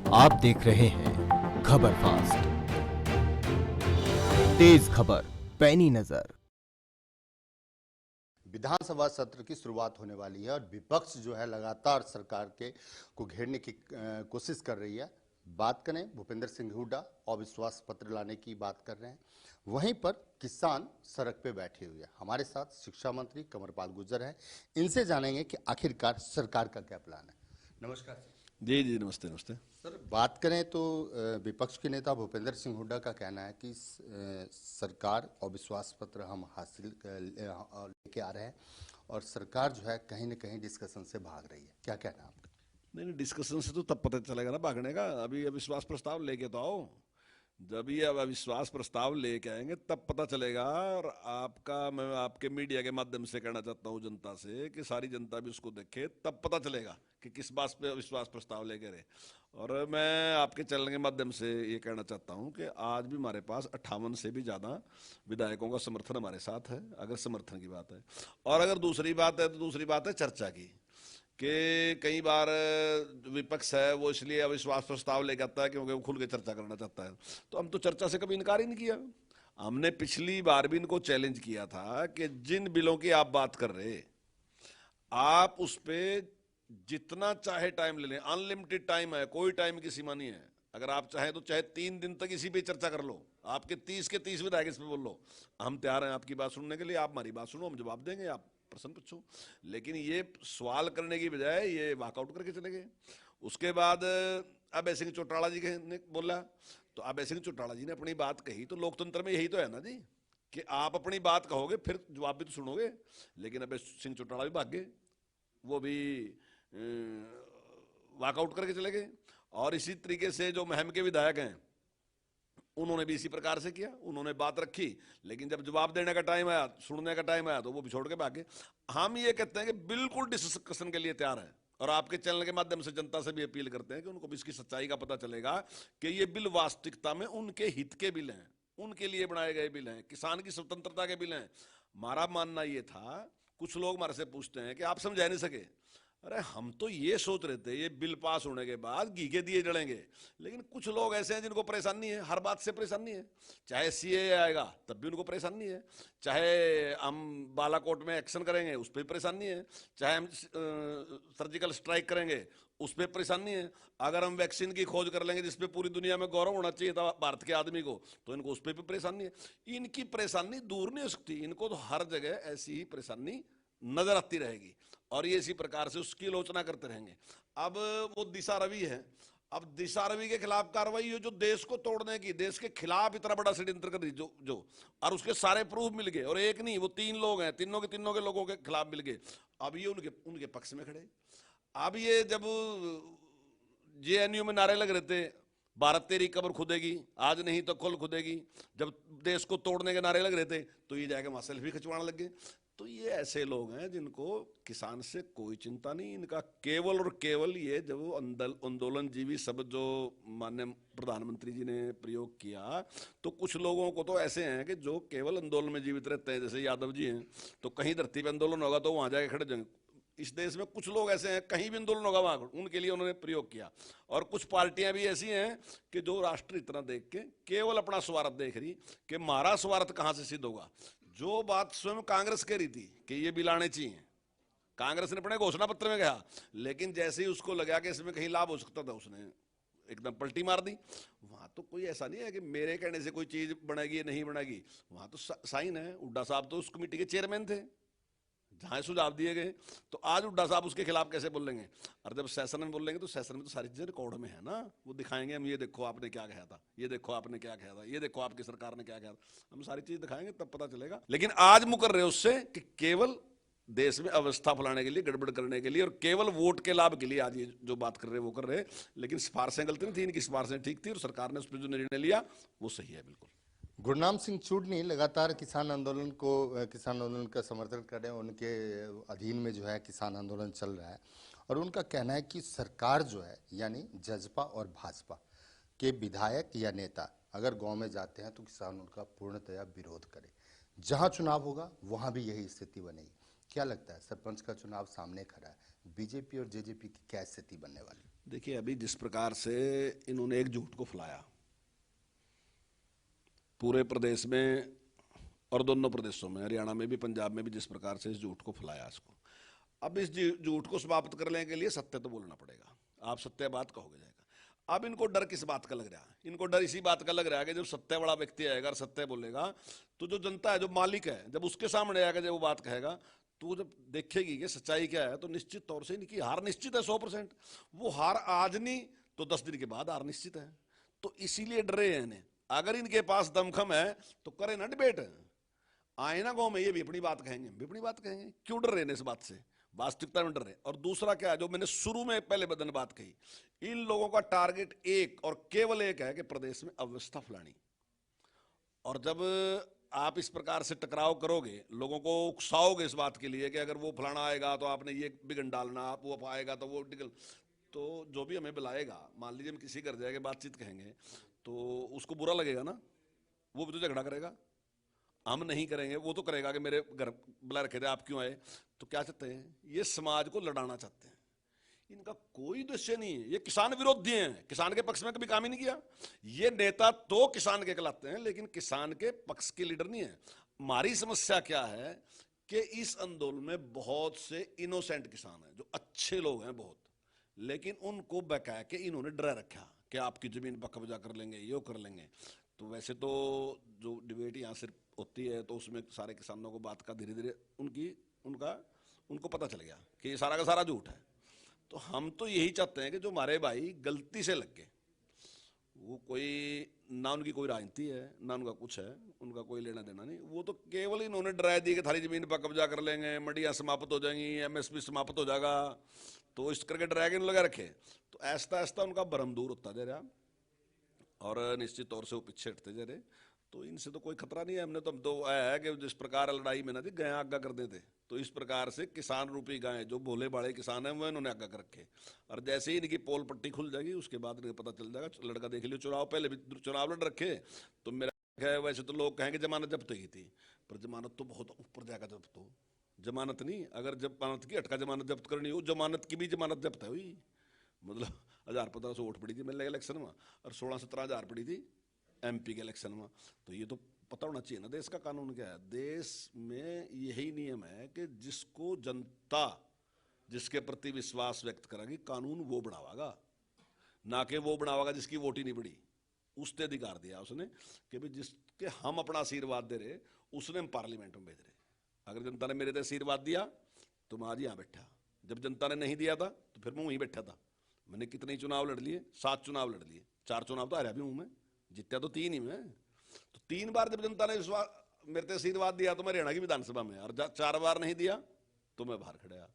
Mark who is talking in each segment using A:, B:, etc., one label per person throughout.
A: आप देख रहे हैं खबर फास्ट, तेज खबर, पैनी नजर।
B: विधानसभा सत्र की शुरुआत होने वाली है और विपक्ष जो है लगातार सरकार के को घेरने की कोशिश कर रही है। बात करें भूपेंद्र सिंह हुड्डा अविश्वास पत्र लाने की बात कर रहे हैं, वहीं पर किसान सड़क पे बैठे हुए हैं। हमारे साथ शिक्षा मंत्री कंवरपाल गुर्जर हैं, इनसे जानेंगे कि आखिरकार सरकार का क्या प्लान है। नमस्कार सर।
C: जी जी, नमस्ते नमस्ते।
B: सर बात करें तो विपक्ष के नेता भूपेंद्र सिंह हुड्डा का कहना है कि सरकार अविश्वास पत्र हम हासिल लेके आ रहे हैं और सरकार जो है कहीं ना कहीं डिस्कशन से भाग रही है। क्या कहना है आपका?
C: नहीं, डिस्कशन से तो तब पता चलेगा ना भागने का। अभी अविश्वास प्रस्ताव लेके तो आओ। जब ये अब अविश्वास प्रस्ताव लेके आएंगे तब पता चलेगा। और मैं आपके मीडिया के माध्यम से कहना चाहता हूँ जनता से कि सारी जनता भी उसको देखे, तब पता चलेगा कि किस बात पे अविश्वास प्रस्ताव लेके रहे। और मैं आपके चैनल के माध्यम से ये कहना चाहता हूँ कि आज भी हमारे पास 58 से भी ज़्यादा विधायकों का समर्थन हमारे साथ है, अगर समर्थन की बात है। और अगर दूसरी बात है तो दूसरी बात है चर्चा की, कि कई बार विपक्ष है वो इसलिए अविश्वास प्रस्ताव लेके आता है क्योंकि वो खुल के चर्चा करना चाहता है। तो हम तो चर्चा से कभी इनकार ही नहीं किया। हमने पिछली बार भी इनको चैलेंज किया था कि जिन बिलों की आप बात कर रहे, आप उस पर जितना चाहे टाइम ले लें, अनलिमिटेड टाइम है, कोई टाइम की सीमा नहीं है। अगर आप चाहें तो चाहे 3 दिन तक इसी पे चर्चा कर लो, आपके 30 के 30 विधायक इस पे बोल लो, हम तैयार हैं आपकी बात सुनने के लिए। आप हमारी बात सुनो, हम जवाब देंगे, आप प्रश्न पूछो। लेकिन ये सवाल करने की बजाय ये वॉकआउट करके चले गए। उसके बाद अभय सिंह चौटाला जी ने बोला, तो अभय सिंह चौटाला जी ने अपनी बात कही, तो लोकतंत्र में यही तो है ना जी, कि आप अपनी बात कहोगे फिर जवाब भी तो सुनोगे। लेकिन अभय सिंह चौटाला भी भाग गए, वो भी वॉकआउट करके चले गए। और इसी तरीके से जो महम के विधायक हैं उन्होंने भी इसी प्रकार से किया, उन्होंने बात रखी, लेकिन जब जवाब देने का टाइम आया, सुनने का टाइम आया, तो वो भी छोड़ के भागे। हम ये कहते हैं कि बिल्कुल डिस्कशन के लिए तैयार हैं, और आपके चैनल के माध्यम से जनता से भी अपील करते हैं कि उनको भी इसकी सच्चाई का पता चलेगा कि ये बिल वास्तविकता में उनके हित के बिल हैं, उनके लिए बनाए गए बिल हैं, किसान की स्वतंत्रता के बिल हैं। हमारा मानना ये था, कुछ लोग हमारे से पूछते हैं कि आप समझा नहीं सके। अरे हम तो ये सोच रहे थे ये बिल पास होने के बाद घी के दिए जलेंगे, लेकिन कुछ लोग ऐसे हैं जिनको परेशानी है, हर बात से परेशानी है। चाहे सीए आएगा तब भी उनको परेशानी है, चाहे हम बालाकोट में एक्शन करेंगे उस पर परेशानी है, चाहे हम सर्जिकल स्ट्राइक करेंगे उस पर परेशानी है, अगर हम वैक्सीन की खोज कर लेंगे जिसपे पूरी दुनिया में गौरव होना चाहिए था भारत के आदमी को, तो इनको उस पर भी परेशानी है। इनकी परेशानी दूर नहीं हो सकती, इनको तो हर जगह ऐसी ही परेशानी नजर आती रहेगी, और ये इसी प्रकार से उसकी आलोचना करते रहेंगे। अब वो दिशा रवि है, अब दिशा रवि के खिलाफ कार्रवाई है जो देश को तोड़ने की, देश के खिलाफ इतना बड़ा षड्यंत्र कर रही जो और उसके सारे प्रूफ मिल गए, और एक नहीं वो 3 लोग हैं, तीनों के लोगों के खिलाफ मिल गए। अब ये उनके पक्ष में खड़े। अब ये जब जेएनयू में नारे लग रहे थे, भारत तेरी कब्र खुदेगी, आज नहीं तो कल खुदेगी, जब देश को तोड़ने के नारे लग रहे थे, तो ये जाके वहां सेल्फी खिंचवाने लग गए। तो ये ऐसे लोग हैं जिनको किसान से कोई चिंता नहीं, इनका केवल और केवल ये जब आंदोलन जीवी शब्द जो माननीय प्रधानमंत्री जी ने प्रयोग किया, तो कुछ लोगों को तो ऐसे हैं कि जो केवल आंदोलन में जीवित रहते हैं, जैसे यादव जी हैं, तो कहीं धरती पे आंदोलन होगा तो वहां जाके खड़े जाएंगे। इस देश में कुछ लोग ऐसे हैं, कहीं भी आंदोलन होगा वहां, उनके लिए उन्होंने प्रयोग किया। और कुछ पार्टियां भी ऐसी हैं कि जो राष्ट्र इतना देख के केवल अपना स्वार्थ देख रही, कि हमारा स्वार्थ कहां से सिद्ध होगा। जो बात स्वयं कांग्रेस कह रही थी कि ये बिल आने चाहिए, कांग्रेस ने अपने घोषणा पत्र में कहा, लेकिन जैसे ही उसको लगा कि इसमें कहीं लाभ हो सकता था, उसने एकदम पलटी मार दी। वहां तो कोई ऐसा नहीं है कि मेरे कहने से कोई चीज बनेगी या नहीं बनेगी, वहां तो साइन है। हुड्डा साहब तो उस कमेटी के चेयरमैन थे जहां सुझाव दिए गए, तो आज हुड्डा साहब उसके खिलाफ कैसे बोलेंगे? और जब सेशन में बोलेंगे तो सेशन में तो सारी चीजें रिकॉर्ड में है ना, वो दिखाएंगे, हम ये देखो आपने क्या कहा था, ये देखो आपने क्या कहा था, ये देखो आपकी सरकार ने क्या कहा था, हम सारी चीज दिखाएंगे तब पता चलेगा। लेकिन आज मुकर रहे उससे कि केवल देश में अवस्था फैलाने के लिए, गड़बड़ करने के लिए, और केवल वोट के लाभ के लिए आज ये जो बात कर रहे वो कर रहे। लेकिन सिफारिशें गलत नहीं थी, इनकी सिफारिशें ठीक थी, और सरकार ने उस पर जो निर्णय लिया वो सही है बिल्कुल।
B: गुरनाम सिंह चूडनी लगातार किसान आंदोलन का समर्थन कर रहे हैं, उनके अधीन में जो है किसान आंदोलन चल रहा है, और उनका कहना है कि सरकार जो है यानी जजपा और भाजपा के विधायक या नेता अगर गांव में जाते हैं तो किसान उनका पूर्णतया विरोध करे, जहां चुनाव होगा वहां भी यही स्थिति बनेगी। क्या लगता है, सरपंच का चुनाव सामने खड़ा है, बीजेपी और जेजेपी की क्या स्थिति बनने वाली?
C: देखिए, अभी जिस प्रकार से इन्होंने एक झूठ को फैलाया पूरे प्रदेश में और दोनों प्रदेशों में, हरियाणा में भी पंजाब में भी, जिस प्रकार से इस झूठ को फैलाया इसको, अब इस झूठ को समाप्त करने के लिए सत्य तो बोलना पड़ेगा। आप सत्य बात कहोगे जाएगा। अब इनको डर किस बात का लग रहा है? इनको डर इसी बात का लग रहा है कि जब सत्य वाला व्यक्ति आएगा और सत्य बोलेगा तो जो जनता है, जो मालिक है, जब उसके सामने आएगा, जब वो बात कहेगा तो वो जब देखेगी कि सच्चाई क्या है, तो निश्चित तौर से इनकी हार निश्चित है 100%। वो हार आज नहीं तो 10 दिन के बाद हार निश्चित है। तो इसीलिए डरे हैं इन्हें। अगर इनके पास दमखम है तो करे ना डिबेट, आए ना गाँव में, ये भी अपनी बात कहेंगे, भी अपनी बात कहेंगे। क्यों डर रहे हैं इस बात से? वास्तविकता में डर रहे। और दूसरा क्या है, जो मैंने शुरू में पहले बदन बात कही, इन लोगों का टारगेट एक और केवल एक है कि प्रदेश में अव्यवस्था फैलानी। और जब आप इस प्रकार से टकराव करोगे, लोगों को उकसाओगे इस बात के लिए कि अगर वो फलाना आएगा तो आपने ये बिगन डालना, आप वो आएगा तो वो निकल, तो जो भी हमें बुलाएगा, मान लीजिए हम किसी घर जाएंगे, बातचीत कहेंगे, तो उसको बुरा लगेगा ना, वो भी तो झगड़ा करेगा। हम नहीं करेंगे, वो तो करेगा कि मेरे घर बुला रखे थे, आप क्यों आए? तो क्या चाहते हैं? ये समाज को लड़ाना चाहते हैं। इनका कोई उद्देश्य नहीं है। ये किसान विरोधी हैं, किसान के पक्ष में कभी काम ही नहीं किया। ये नेता तो किसान के कहलाते हैं, लेकिन किसान के पक्ष के लीडर नहीं है। हमारी समस्या क्या है कि इस आंदोलन में बहुत से इनोसेंट किसान हैं, जो अच्छे लोग हैं बहुत, लेकिन उनको बहका के इन्होंने डरा रखा कि आपकी जमीन पर कब्जा कर लेंगे, ये कर लेंगे। तो वैसे तो जो डिबेट यहाँ सिर्फ होती है तो उसमें सारे किसानों को बात का धीरे धीरे उनको पता चल गया कि ये सारा का सारा झूठ है। तो हम तो यही चाहते हैं कि जो हमारे भाई गलती से लग गए, वो कोई ना उनकी कोई राजनीति है ना उनका कुछ है, उनका कोई लेना देना नहीं, वो तो केवल इन्होंने डराया दिया कि थारी जमीन पर कब्जा कर लेंगे, मंडियाँ समाप्त हो जाएंगी, एमएसपी समाप्त हो जाएगा, तो इस करके डरा के लगा रखे। तो ऐसा ऐसा उनका भ्रम दूर होता जा रहा और निश्चित तौर से वो पीछे हटते जा रहे। तो इनसे तो कोई खतरा नहीं है। हमने तो है कि जिस प्रकार लड़ाई में ना थी गाय आगा कर देते, तो इस प्रकार से किसान रूपी गाय, जो भोले भाले किसान हैं, वो इन्होंने आगा कर रखे। और जैसे ही इनकी पोल पट्टी खुल जाएगी, उसके बाद इन्हें पता चल जाएगा। लड़का देख लियो, चुनाव पहले भी चुनाव लड़ रखे, तो मेरा वैसे तो लोग कहेंगे जमानत जब्त हुई थी, पर जमानत तो बहुत ऊपर जाएगा। जब्त हो जमानत नहीं, अगर जमानत की अटका जमानत जब्त करनी हो, जमानत की भी जमानत जब्त है हुई। मतलब 1000-1500 वोट पड़ी थी मेरे इलेक्शन में, और 16-17 हज़ार पड़ी थी एमपी के इलेक्शन में। तो ये तो पता होना चाहिए ना देश का कानून क्या है। देश में यही नियम है कि जिसको जनता जिसके प्रति विश्वास व्यक्त करेगी, कानून वो बढ़ावागा, ना कि वो बढ़ावागा जिसकी वोट ही नहीं पड़ी। उसने अधिकार दिया उसने कि भाई जिसके हम अपना आशीर्वाद दे रहे, उसने हम पार्लियामेंट में भेज रहे। अगर जनता ने मेरे से आशीर्वाद दिया तो मैं आज यहाँ बैठा, जब जनता ने नहीं दिया था तो फिर मैं वहीं बैठा था। मैंने कितने चुनाव लड़ लिए, 7 चुनाव लड़ लिए, 4 चुनाव तो हारा भी हूँ मैं, जीता तो 3 ही मैं। तो 3 बार जब जनता ने मेरे से आशीर्वाद दिया तो मैं हरियाणा की विधानसभा में, और 4 बार नहीं दिया तो मैं बाहर खड़ा।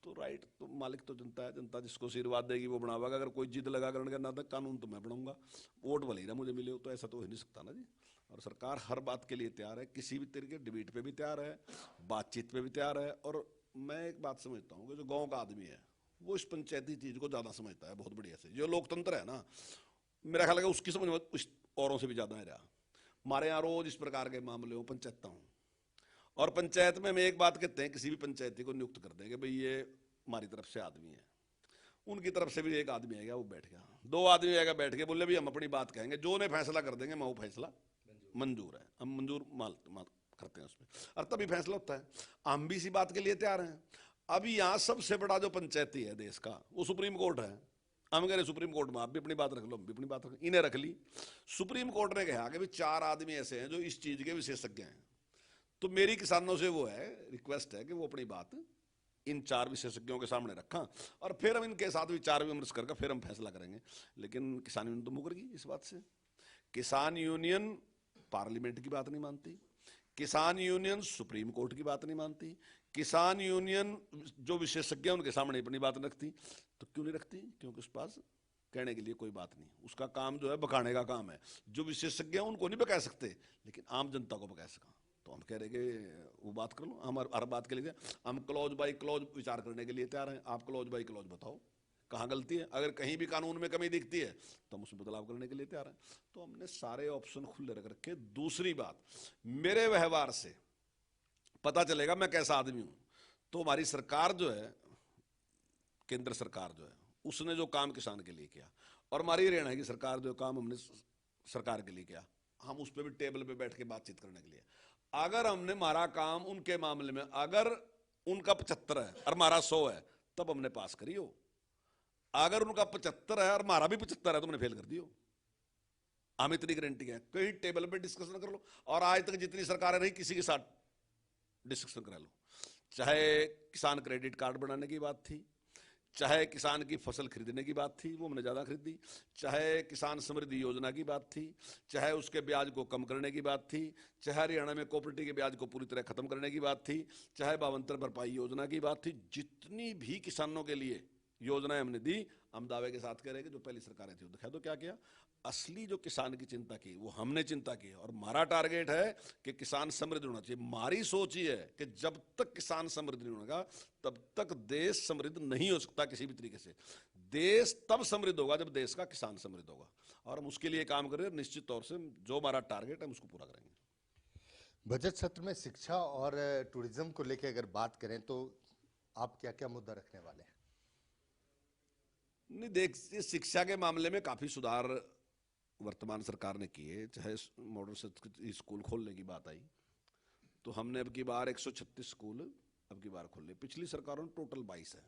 C: तो राइट, तो मालिक तो जनता है, जनता जिसको आशीर्वाद देगी वो बनावागा। अगर कोई जिद लगा करने का ना था, कानून तो मैं बनाऊंगा, वोट भले ही ना मुझे मिले हो, तो ऐसा तो हो नहीं सकता ना जी। और सरकार हर बात के लिए तैयार है, किसी भी तरीके डिबेट पे भी तैयार है, बातचीत पे भी तैयार है। और मैं एक बात समझता हूँ कि जो गाँव का आदमी है वो इस पंचायती चीज को ज्यादा समझता है, बहुत बढ़िया से। जो लोकतंत्र है ना, मेरा ख्याल है उसकी समझ में औरों से भी ज्यादा है रहा। हमारे यहाँ रोज इस प्रकार के मामले हो, पंचायत हूँ, और पंचायत में हम एक बात कहते हैं, किसी भी पंचायती को नियुक्त कर देंगे, भाई ये हमारी तरफ से आदमी है, उनकी तरफ से भी एक आदमी आएगा, वो बैठ गया, 2 आदमी आएगा बैठ के, बोले भी हम अपनी बात कहेंगे, जो उन्हें फैसला कर देंगे मैं वो फैसला मंजूर है, हम मंजूर माल करते हैं उसमें, और तभी फैसला होता है। हम भी इसी बात के लिए तैयार हैं। अभी यहाँ सबसे बड़ा जो पंचायती है देश का, वो सुप्रीम कोर्ट है। हम कह रहे सुप्रीम कोर्ट में आप भी अपनी बात रख लो, हम भी अपनी बात रख, इन्हें रख ली। सुप्रीम कोर्ट ने कहा कि 4 आदमी ऐसे हैं जो इस चीज के विशेषज्ञ हैं। तो मेरी किसानों से वो है, रिक्वेस्ट है कि वो अपनी बात इन 4 विशेषज्ञों के सामने रखा, और फिर हम इनके साथ विचार विमर्श करके फिर हम फैसला करेंगे। लेकिन किसान यूनियन तो मुकर गई इस बात से। किसान यूनियन पार्लियामेंट की बात नहीं मानती, किसान यूनियन सुप्रीम कोर्ट की बात नहीं मानती, किसान यूनियन जो विशेषज्ञ उनके सामने अपनी बात रखती। तो क्यों नहीं रखती? क्योंकि उस पास कहने के लिए कोई बात नहीं, उसका काम जो है बकाने का काम है। जो विशेषज्ञ हैं उनको नहीं बका सकते, लेकिन आम जनता को बका सका। तो हम कह रहे कि वो बात कर लो, हम हर बात के लिए हम क्लॉज बाय क्लॉज विचार करने के लिए तैयार हैं। आप क्लॉज बाय क्लॉज बताओ कहाँ गलती है, अगर कहीं भी कानून में कमी दिखती है तो हम उसमें बदलाव करने के लिए तैयार हैं। तो हमने सारे ऑप्शन खुले रख रखे। दूसरी बात, मेरे व्यवहार से पता चलेगा मैं कैसा आदमी हूं। तो हमारी सरकार जो है, केंद्र सरकार जो है, उसने जो काम किसान के लिए किया, और हमारी ये रहना है कि सरकार जो काम हमने सरकार के लिए किया, हम उस पर भी टेबल पे बैठ के बातचीत करने के लिए, अगर हमने हमारा काम उनके मामले में, अगर उनका 75 है और हमारा 100 है, तब हमने पास करियो। अगर उनका 75 है और हमारा भी 75 है तो हमने फेल कर दियो। हम इतनी गारंटी है, कहीं टेबल पे डिस्कशन कर लो, और आज तक जितनी सरकारें रही किसी के साथ डिस्कशन करा लो, चाहे किसान क्रेडिट कार्ड बनाने की बात थी, चाहे किसान की फसल खरीदने की बात थी, वो हमने ज्यादा खरीदी, चाहे किसान समृद्धि योजना की बात थी, चाहे उसके ब्याज को कम करने की बात थी, चाहे हरियाणा में कोऑपरेटिव के ब्याज को पूरी तरह खत्म करने की बात थी, चाहे भावांतर भरपाई योजना की बात थी, जितनी भी किसानों के लिए योजनाएं हमने दी, हम दावे के साथ कह रहे हैं कि जो पहली सरकारें थी दिखा दो क्या किया। असली जो किसान की चिंता की वो हमने चिंता की, और हमारा टारगेट है कि किसान समृद्ध होना चाहिए। हमारी सोच ही है कि जब तक किसान समृद्ध नहीं होगा तब तक देश समृद्ध नहीं हो सकता किसी भी तरीके से। देश तब समृद्ध होगा जब देश का किसान समृद्ध होगा, और हम उसके लिए काम कर रहे हैं। निश्चित तौर से जो हमारा टारगेट है हम उसको पूरा करेंगे।
B: बजट सत्र में शिक्षा और टूरिज्म को लेकर अगर बात करें तो आप क्या क्या मुद्दा रखने वाले हैं?
C: नहीं, देख, शिक्षा के मामले में काफी सुधार वर्तमान सरकार ने किए। चाहे मॉडल स्कूल खोलने की बात आई तो हमने अब की बार 136 स्कूल अब की बार खोले। पिछली सरकारों ने टोटल 22 है,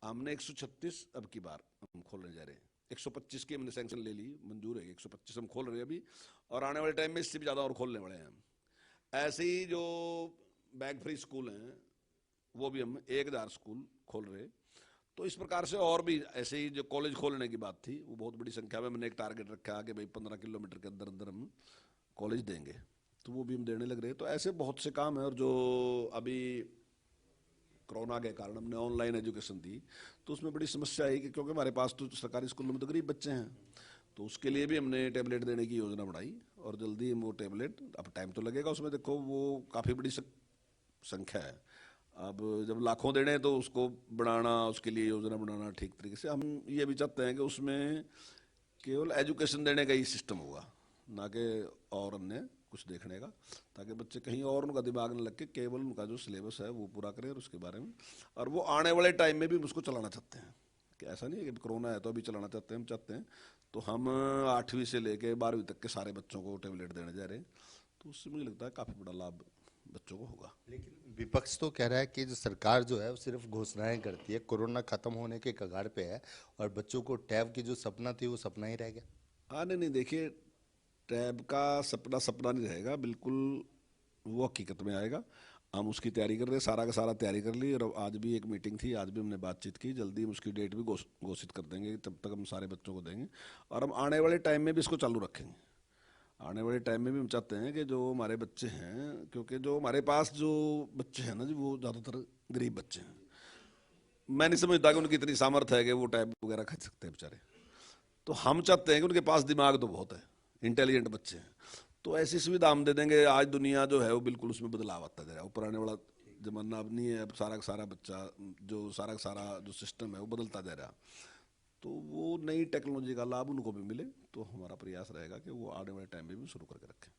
C: हमने 136 अब की बार हम खोलने जा रहे हैं। 125 की हमने सैंक्शन ले ली, मंजूर है, 125 हम खोल रहे हैं अभी, और आने वाले टाइम में इससे भी ज़्यादा और खोलने वाले हैं हम। ऐसे ही जो बैग फ्री स्कूल हैं वो भी हम 1000 स्कूल खोल रहे हैं। तो इस प्रकार से और भी ऐसे ही जो कॉलेज खोलने की बात थी वो बहुत बड़ी संख्या में मैंने एक टारगेट रखा है कि भाई 15 किलोमीटर के अंदर अंदर हम कॉलेज देंगे, तो वो भी हम देने लग रहे हैं। तो ऐसे बहुत से काम है। और जो अभी कोरोना के कारण हमने ऑनलाइन एजुकेशन दी तो उसमें बड़ी समस्या आई कि क्योंकि हमारे पास तो सरकारी स्कूलों में तो गरीब बच्चे हैं, तो उसके लिए भी हमने टैबलेट देने की योजना बढ़ाई, और जल्दी हम वो टैबलेट, अब टाइम तो लगेगा उसमें, देखो वो काफ़ी बड़ी संख्या है। अब जब लाखों देने हैं तो उसको बढ़ाना, उसके लिए योजना बनाना ठीक तरीके से। हम ये भी चाहते हैं कि उसमें केवल एजुकेशन देने का ही सिस्टम होगा, ना कि और अन्य कुछ देखने का, ताकि बच्चे कहीं और उनका दिमाग न लग के केवल उनका जो सिलेबस है वो पूरा करें और उसके बारे में। और वो आने वाले टाइम में भी उसको चलाना चाहते हैं, कि ऐसा नहीं है कि कोरोना है तो अभी चलाना चाहते हैं। हम चाहते हैं तो हम 8वीं से लेके 12वीं तक के सारे बच्चों को टैबलेट देने जा रहे हैं, तो उससे मुझे लगता है काफ़ी बड़ा लाभ बच्चों को होगा।
B: लेकिन विपक्ष तो कह रहा है कि जो सरकार जो है वो सिर्फ घोषणाएं करती है, कोरोना खत्म होने के कगार पे है और बच्चों को टैब की जो सपना थी वो सपना ही रह गया।
C: हाँ, नहीं, देखिए, टैब का सपना सपना नहीं रहेगा, बिल्कुल वो हकीकत में आएगा। हम उसकी तैयारी कर रहे हैं, सारा का सारा तैयारी कर ली, और आज भी एक मीटिंग थी, आज भी हमने बातचीत की, जल्दी हम उसकी डेट भी घोषित कर देंगे, तब तक हम सारे बच्चों को देंगे। और हम आने वाले टाइम में भी इसको चालू रखेंगे। आने वाले टाइम में भी हम चाहते हैं कि जो हमारे बच्चे हैं, क्योंकि जो हमारे पास जो बच्चे हैं ना जी, वो ज़्यादातर गरीब बच्चे हैं। मैं नहीं समझता कि उनकी इतनी सामर्थ्य है कि वो टैब वगैरह खरीद सकते हैं बेचारे। तो हम चाहते हैं कि उनके पास दिमाग तो बहुत है, इंटेलिजेंट बच्चे हैं, तो ऐसी सुविधा हम दे देंगे। आज दुनिया जो है वो बिल्कुल उसमें बदलाव आता जा रहा है, पुराने वाला जमाना अब नहीं है। अब सारा का सारा बच्चा जो सारा का सारा जो सिस्टम है वो बदलता जा रहा है, तो वो नई टेक्नोलॉजी का लाभ उनको भी मिले। तो हमारा प्रयास रहेगा कि वो आने वाले टाइम में भी शुरू करके रखें।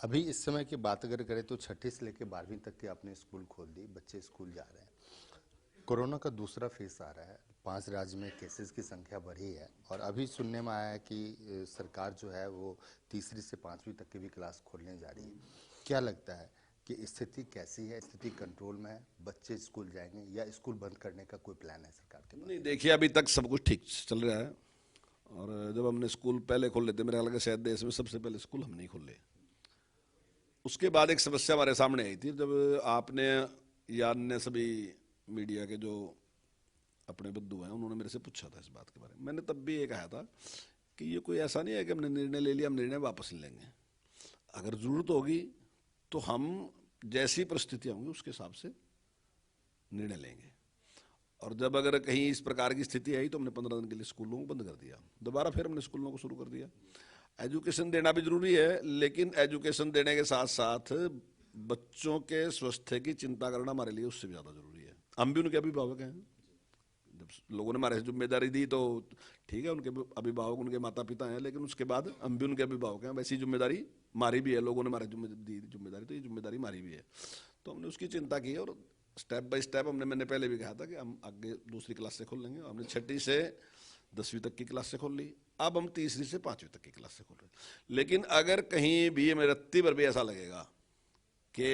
B: अभी इस समय की बात अगर करें तो 6ठी से लेकर 12वीं तक के आपने स्कूल खोल दी, बच्चे स्कूल जा रहे हैं। कोरोना का दूसरा फेज आ रहा है, 5 राज्य में केसेस की संख्या बढ़ी है, और अभी सुनने में आया है कि सरकार जो है वो 3री से 5वीं तक की भी क्लास खोलने जा रही है। क्या लगता है कि स्थिति कैसी है? स्थिति कंट्रोल में है? बच्चे स्कूल जाएंगे या स्कूल बंद करने का कोई प्लान है सरकार के पास?
C: नहीं, देखिए, अभी तक सब कुछ ठीक चल रहा है, और जब हमने स्कूल पहले खोले थे, मेरे ख्याल से शायद देश में सबसे पहले स्कूल हम नहीं खोले। उसके बाद एक समस्या हमारे सामने आई थी, जब आपने या अन्य सभी मीडिया के जो अपने बंधु हैं उन्होंने मेरे से पूछा था इस बात के बारे में। मैंने तब भी ये कहा था कि ये कोई ऐसा नहीं है कि हमने निर्णय ले लिया हम निर्णय वापस नहीं लेंगे। अगर जरूरत होगी तो हम जैसी परिस्थितियाँ होंगी उसके हिसाब से निर्णय लेंगे। और जब अगर कहीं इस प्रकार की स्थिति आई तो हमने 15 दिन के लिए स्कूलों को बंद कर दिया, दोबारा फिर हमने स्कूलों को शुरू कर दिया। एजुकेशन देना भी जरूरी है, लेकिन एजुकेशन देने के साथ साथ बच्चों के स्वास्थ्य की चिंता करना हमारे लिए उससे भी ज़्यादा जरूरी है। हम भी उनके अभिभावक हैं। जब लोगों ने हमारे जिम्मेदारी दी तो ठीक है, उनके अभिभावक उनके माता पिता हैं, लेकिन उसके बाद हम भी उनके अभिभावक हैं। वैसी जिम्मेदारी हमारी भी है, लोगों ने हमारे दी जिम्मेदारी, तो ये जिम्मेदारी हमारी भी है। तो हमने उसकी चिंता की और स्टेप बाय स्टेप मैंने पहले भी कहा था कि हम आगे दूसरी क्लास से खोल लेंगे। हमने 6ठी से 10वीं तक की क्लास से खोल ली, अब हम 3री से 5वीं तक की क्लास से खोल रहे हैं। लेकिन अगर कहीं भी मेरे रत्ती पर भी ऐसा लगेगा कि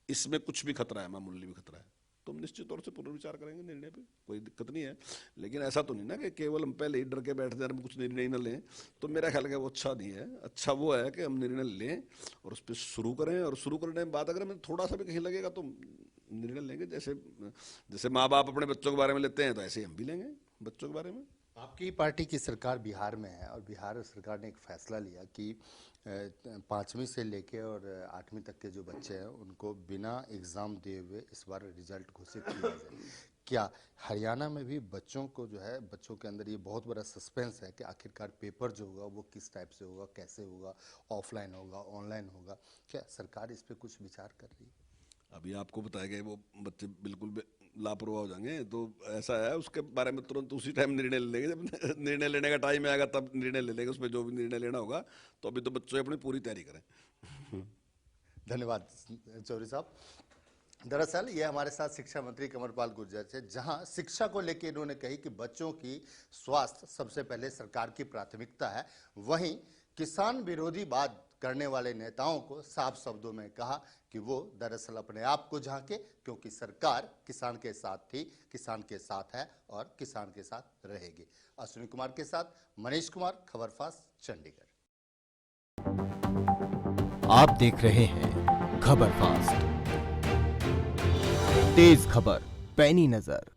C: इसमें कुछ भी खतरा है, मामूली भी खतरा है, तो हम निश्चित तौर से पुनर्विचार करेंगे निर्णय पे, कोई दिक्कत नहीं है। लेकिन ऐसा तो नहीं ना कि केवल हम पहले ही डर के बैठ जाए, हम कुछ निर्णय न लें, तो मेरा ख्याल है वो अच्छा नहीं है। अच्छा वो है कि हम निर्णय लें और उस पर शुरू करें, और शुरू करने के बाद अगर हमें थोड़ा सा भी कहीं लगेगा तो निर्णय लेंगे। जैसे माँ बाप अपने बच्चों के बारे में लेते हैं, तो ऐसे ही हम भी लेंगे बच्चों के बारे में।
B: आपकी पार्टी की सरकार बिहार में है और बिहार सरकार ने एक फैसला लिया कि 5वीं से लेके और 8वीं तक के जो बच्चे हैं उनको बिना एग्ज़ाम दिए हुए इस बार रिजल्ट घोषित किया जाए। क्या हरियाणा में भी बच्चों को जो है, बच्चों के अंदर ये बहुत बड़ा सस्पेंस है कि आखिरकार पेपर जो होगा वो किस टाइप से होगा, कैसे होगा, ऑफलाइन होगा, ऑनलाइन होगा? क्या सरकार इस पर कुछ विचार कर रही है?
C: अभी आपको बताया गया वो बच्चे बिल्कुल लापरवाह हो जाएंगे, तो ऐसा है उसके बारे में तुरंत उसी टाइम निर्णय ले लेंगे। जब निर्णय लेने का टाइम आएगा तब निर्णय ले लेंगे, उसमें जो भी निर्णय लेना होगा। तो अभी तो बच्चे अपनी पूरी तैयारी करें।
B: धन्यवाद चौधरी साहब। दरअसल ये हमारे साथ शिक्षा मंत्री कंवरपाल गुर्जर थे, जहां शिक्षा को लेकर इन्होंने कही कि बच्चों की स्वास्थ्य सबसे पहले सरकार की प्राथमिकता है। वहीं किसान विरोधी बात करने वाले नेताओं को साफ शब्दों में कहा कि वो दरअसल अपने आप को झांके, क्योंकि सरकार किसान के साथ थी, किसान के साथ है और किसान के साथ रहेगी। अश्विनी कुमार के साथ मनीष कुमार, खबर फास्ट, चंडीगढ़।
A: आप देख रहे हैं खबर फास्ट, तेज खबर, पैनी नजर।